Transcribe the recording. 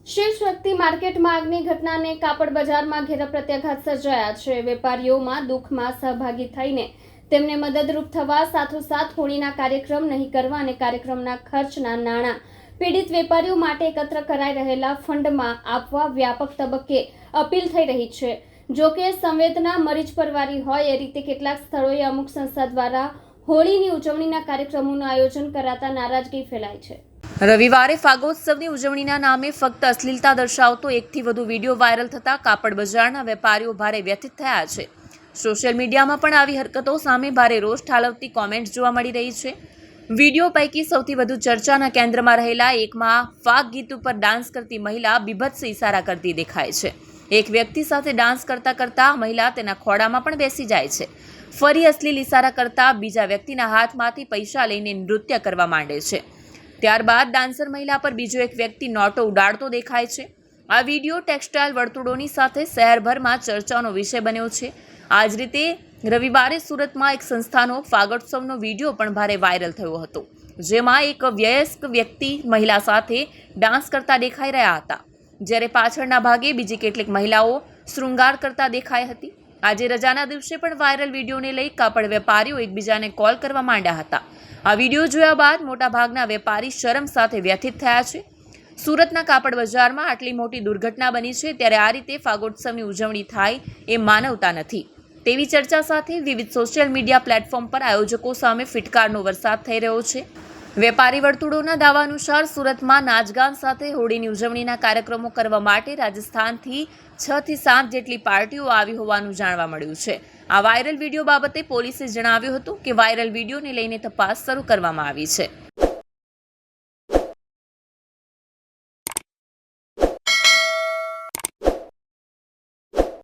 શિવ શક્તિ માર્કેટમાં આગની ઘટનાને કાપડ બજારમાં ઘેરા પ્રત્યાઘાત સર્જાયા છે। વેપારીઓમાં દુઃખમાં સહભાગી થઈને તેમને મદદરૂપ થવા સાથોસાથ હોળીના કાર્યક્રમ નહીં કરવા અને કાર્યક્રમના ખર્ચના નાણાં પીડિત વેપારીઓ માટે એકત્ર કરાઈ રહેલા ફંડમાં આપવા વ્યાપક તબક્કે અપીલ થઈ રહી છે। જો કે સંવેદના મરીજ પરવારી હોય એ રીતે કેટલાક સ્થળોએ અમુક સંસ્થા દ્વારા હોળીની ઉજવણીના કાર્યક્રમોનું આયોજન કરાતા નારાજગી ફેલાઈ છે। રવિવારે ફાગોત્સવની ઉજવણીના નામે ફક્ત અશ્લીલતા દર્શાવતો એકથી વધુ વિડીયો વાયરલ થતા કાપડ બજારના વેપારીઓ ભારે વ્યથિત થયા છે। સોશિયલ મીડિયામાં પણ આવી હરકતો સામે ભારે રોષ ઠાલવતી કોમેન્ટ જોવા મળી રહી છે। વિડીયો પૈકી સૌથી વધુ ચર્ચાના કેન્દ્રમાં રહેલા એકમાં ફાગ ગીત ઉપર ડાન્સ કરતી મહિલા બીભત્સ ઇશારા કરતી દેખાય છે। એક વ્યક્તિ સાથે ડાન્સ કરતા કરતા મહિલા તેના ખોળામાં પણ બેસી જાય છે। ફરી અશ્લીલ ઇશારા કરતા બીજા વ્યક્તિના હાથમાંથી પૈસા લઈને નૃત્ય કરવા માંડે છે। ત્યારબાદ ડાન્સર મહિલા પર બીજો એક વ્યક્તિ નોટો ઉડાડતો દેખાય છે। આ વિડીયો ટેક્સટાઇલ વર્તુળોની સાથે શહેરભરમાં ચર્ચાનો વિષય બન્યો છે। આ જ રીતે રવિવારે સુરતમાં એક સંસ્થાનો ફાગોત્સવનો વિડીયો પણ ભારે વાયરલ થયો હતો, જેમાં એક વયસ્ક વ્યક્તિ મહિલા સાથે ડાન્સ કરતા દેખાઈ રહ્યા હતા, જ્યારે પાછળના ભાગે બીજી કેટલીક મહિલાઓ શૃંગાર કરતા દેખાઈ હતી। આજે રજાના દિવસે પણ વાયરલ વિડીયોને લઈ કાપડ વેપારીઓ એકબીજાને કોલ કરવા માંડ્યા હતા। આ વિડીયો જોયા બાદ મોટાભાગના વેપારી શરમ સાથે વ્યથિત થયા છે। સુરતના કાપડ બજારમાં આટલી મોટી દુર્ઘટના બની છે, ત્યારે આ રીતે ફાગોત્સવની ઉજવણી થાય એ માનવતા નથી તેવી ચર્ચા સાથે વિવિધ સોશિયલ મીડિયા પ્લેટફોર્મ પર આયોજકો સામે ફિટકારનો વરસાદ થઈ રહ્યો છે। વેપારી વર્તુળોના દાવા અનુસાર સુરતમાં નાચગાન સાથે હોળીની ઉજવણીના કાર્યક્રમો કરવા માટે રાજસ્થાનથી 6 થી 7 જેટલી પાર્ટીઓ આવી હોવાનું જાણવા મળ્યું છે। આ વાયરલ વિડીયો બાબતે પોલીસે જણાવ્યું હતું કે વાયરલ વિડીયોને લઈને તપાસ શરૂ કરવામાં આવી છે।